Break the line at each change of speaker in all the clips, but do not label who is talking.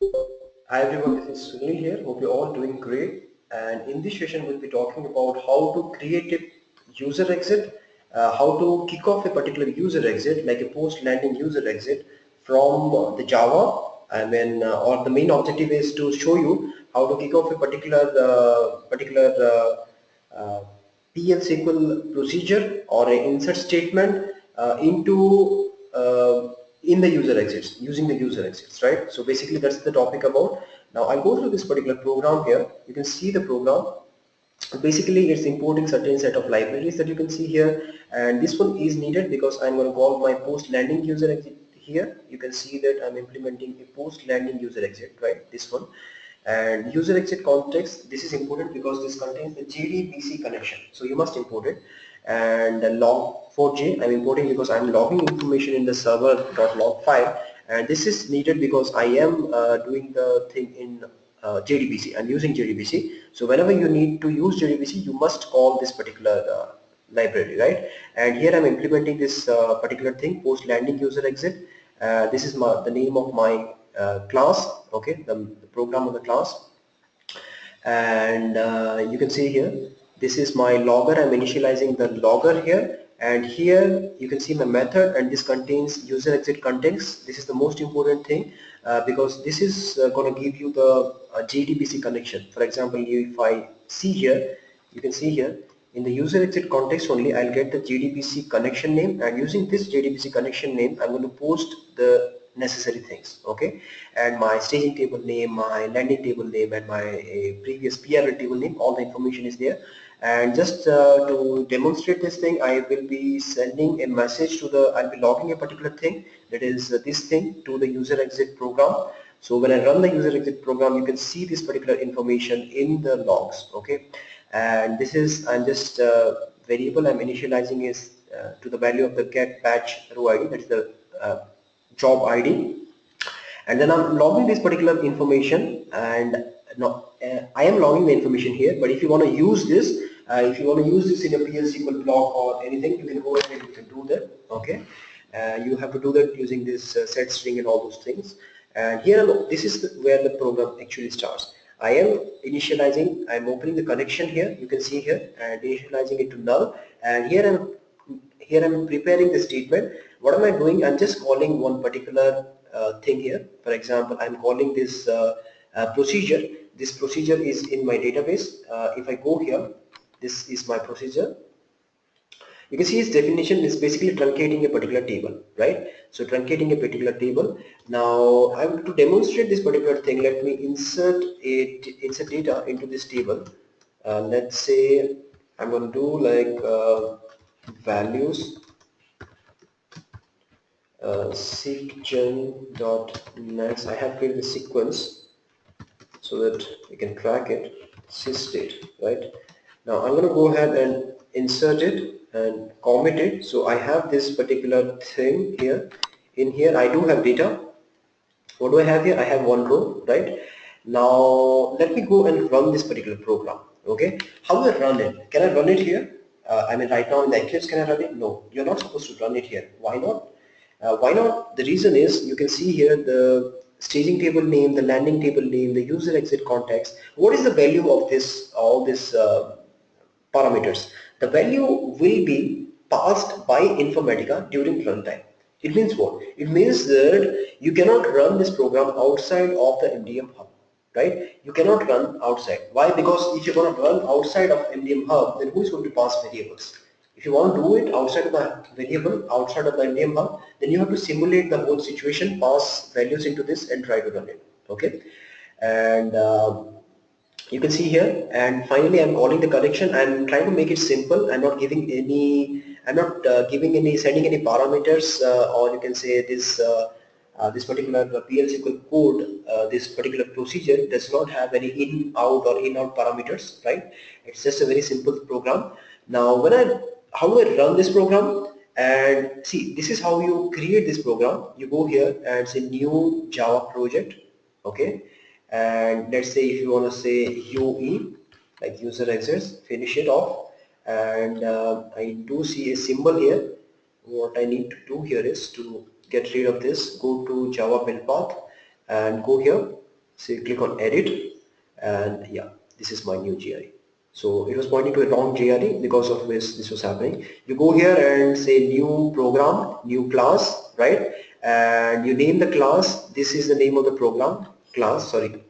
Hi everyone, this is Sunil here. Hope you're all doing great. And in this session, we'll be talking about how to create a user exit, how to kick off a particular user exit, like a post-landing user exit from the Java. Or the main objective is to show you how to kick off a particular PL SQL procedure or an insert statement into in the user exits, using the user exits, right? So basically that's the topic about. Now I'll go through this particular program here. You can see the program. Basically it's importing certain set of libraries that you can see here, and this one is needed because I'm going to call my post landing user exit here. You can see that I'm implementing a post landing user exit, right? This one. And user exit context, this is important because this contains the JDBC connection, so you must import it. And the log4j I'm importing because I'm logging information in the server.log file, and this is needed because I am doing the thing in JDBC. I'm using JDBC, so whenever you need to use JDBC you must call this particular library, right? And here I'm implementing this particular thing, post landing user exit. This is the name of my class, okay, the program of the class. And you can see here, this is my logger. I'm initializing the logger here, and here you can see my method, and this contains user exit context. This is the most important thing because this is going to give you the JDBC connection. For example, if I see here, you can see here in the user exit context only, I'll get the JDBC connection name, and using this JDBC connection name I'm going to post the necessary things, okay? And my staging table name, my landing table name, and my previous PRL table name, all the information is there. And just to demonstrate this thing, I will be sending a message to the, I'll be logging a particular thing, that is this thing, to the user exit program. So when I run the user exit program, you can see this particular information in the logs, okay? And this is, I'm just variable I'm initializing is to the value of the get batch row ID, that is the job ID. And then I'm logging this particular information, and no, I am logging the information here. But if you want to use this, if you want to use this in a PL SQL block or anything, you can go ahead and you can do that, okay? You have to do that using this set string and all those things. And here, this is where the program actually starts. I am initializing, I'm opening the connection here, you can see here, and initializing it to null. And here I'm preparing the statement. What am I doing? I'm just calling one particular thing here. For example, I'm calling this procedure. This procedure is in my database. If I go here, this is my procedure. You can see its definition is basically truncating a particular table, right? So truncating a particular table. Now I want to demonstrate this particular thing. Let me insert data into this table. Let's say I'm going to do like values seqgen.next. I have created a sequence so that we can track it, sysdate, right? Now I'm going to go ahead and insert it and commit it. So I have this particular thing here. In here I do have data. What do I have here? I have one row, right? Now let me go and run this particular program, okay? How do I run it? Can I run it here? I mean, right now in the Eclipse, can I run it? No, you're not supposed to run it here. Why not? Why not? The reason is, you can see here the staging table name, the landing table name, the user exit context. What is the value of this, all this parameters? The value will be passed by Informatica during runtime. It means what? It means that you cannot run this program outside of the MDM hub, right? You cannot run outside. Why? Because if you're going to run outside of MDM hub, then who is going to pass variables? If you want to do it outside of the variable, outside of the MDM hub, then you have to simulate the whole situation, pass values into this and try to run it, okay? And you can see here, and finally I'm calling the connection. I'm trying to make it simple. I'm not giving any, I'm not giving any, sending any parameters, or you can say this this particular PL SQL code, this particular procedure does not have any in out or in out parameters, right? It's just a very simple program. Now when how do I run this program? And see, this is how you create this program. You go here and say new Java project, okay? And let's say if you want to say UE, like user exits, finish it off. And I do see a symbol here. What I need to do here is to get rid of this, go to Java build path and go here. So you click on edit, and yeah, this is my new GRE. So it was pointing to a wrong GRE, because of which this was happening. You go here and say new program, new class, right? And you name the class. This is the name of the program class, sorry.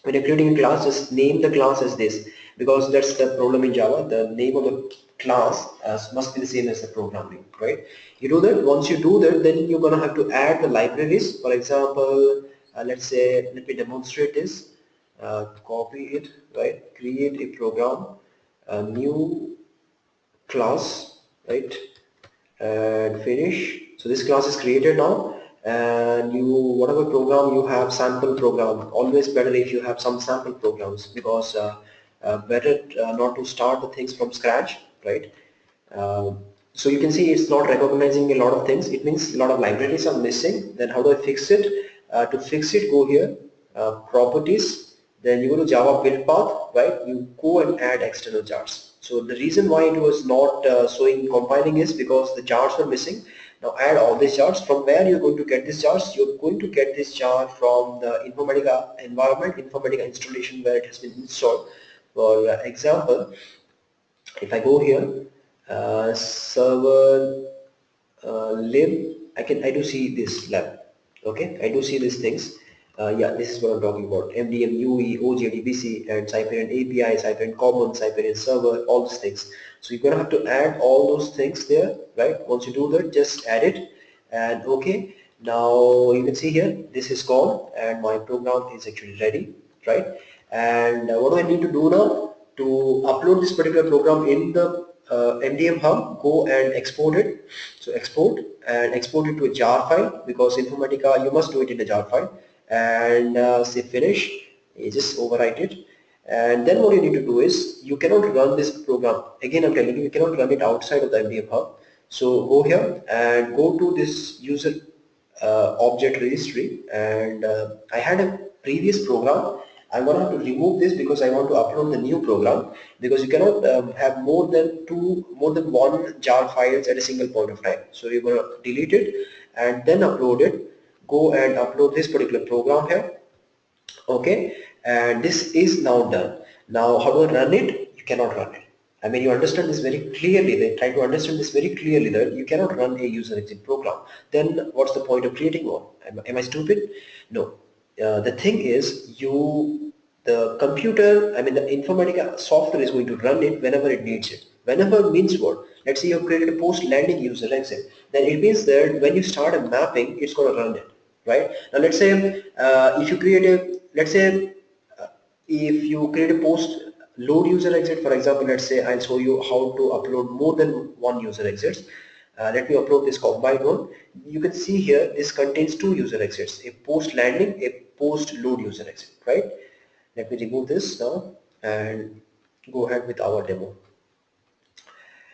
When you're creating a class, just name the class as this, because that's the problem in Java. The name of the class must be the same as the program name, right? You do that. Once you do that, then you're gonna have to add the libraries. For example, let's say, let me demonstrate this. Copy it, right? Create a program, a new class, right? And finish. So this class is created now, and you, whatever program you have, sample program, always better if you have some sample programs, because better not to start the things from scratch, right? So you can see it's not recognizing a lot of things. It means a lot of libraries are missing. Then how do I fix it? To fix it, go here, properties, then you go to Java build path, right? You go and add external jars. So the reason why it was not showing compiling is because the jars were missing. Now add all these jars. From where you're going to get these jars? You're going to get this jar from the Informatica environment, Informatica installation, where it has been installed. For example, if I go here, server lib, I do see this lab. Okay, I do see these things. Yeah, this is what I'm talking about: MDM, UE, OJDBC, and Siperian API, Siperian Common, Siperian Server, all these things. So you're gonna have to add all those things there, right? Once you do that, just add it, and okay. Now you can see here, this is gone, and my program is actually ready, right? And what do I need to do now? To upload this particular program in the MDM Hub, go and export it. So export, and export it to a jar file, because Informatica, you must do it in a jar file, and say finish. You just overwrite it, and then what you need to do is, you cannot run this program, again I'm telling you, you cannot run it outside of the MDM Hub. So go here and go to this user object registry, and I had a previous program. I'm going to have to remove this, because I want to upload the new program, because you cannot have more than one jar files at a single point of time. So you're going to delete it and then upload it. Go and upload this particular program here. Okay, and this is now done. Now how do I run it? You cannot run it. I mean, you understand this very clearly. They try to understand this very clearly, that you cannot run a user exit program. Then what's the point of creating one? Am I stupid? No. The thing is, the computer, I mean the Informatica software is going to run it whenever it needs it. Whenever means what? Let's say you've created a post landing user exit. Then it means that when you start a mapping, it's going to run it, right? Now let's say if you create a, let's say if you create a post load user exit, for example, let's say I'll show you how to upload more than one user exits. Let me upload this combined one. You can see here this contains two user exits, a post landing, a post load user exit, right? Let me remove this now and go ahead with our demo.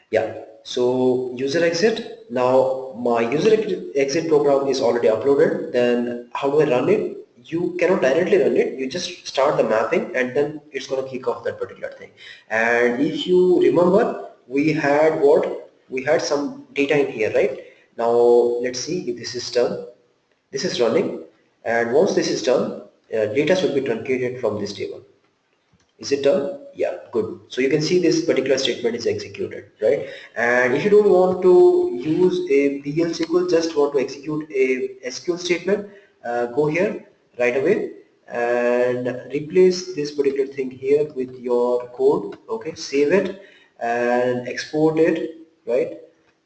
Yeah, so user exit. Now my user exit program is already uploaded. Then how do I run it? You cannot directly run it. You just start the mapping, and then it's going to kick off that particular thing. And if you remember, we had what? We had some data in here, right? Now let's see if this is done. This is running, and once this is done, data should be truncated from this table. Is it done? Yeah, good. So you can see this particular statement is executed, right? And if you don't want to use a PL SQL, just want to execute a SQL statement, go here right away and replace this particular thing here with your code. Okay, save it and export it, right?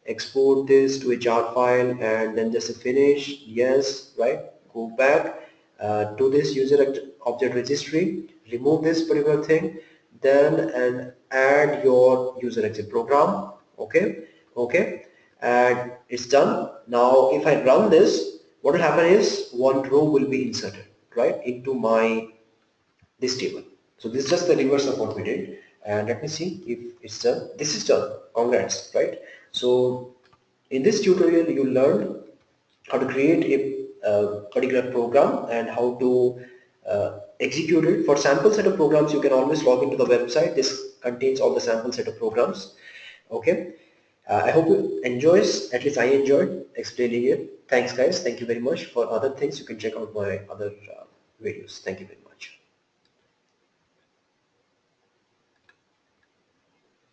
Export this to a jar file, and then just a finish. Yes, right? Go back to this user object registry, remove this particular thing, then and add your user exit program. Okay, okay, and it's done. Now if I run this, what will happen is one row will be inserted right into my this table. So this is just the reverse of what we did, and let me see if it's done. This is done. Congrats, right? So in this tutorial you learned how to create a particular program and how to execute it. For sample set of programs, you can always log into the website. This contains all the sample set of programs. Okay, I hope you enjoys, at least I enjoyed explaining it. Thanks guys, thank you very much. For other things you can check out my other videos. Thank you very much.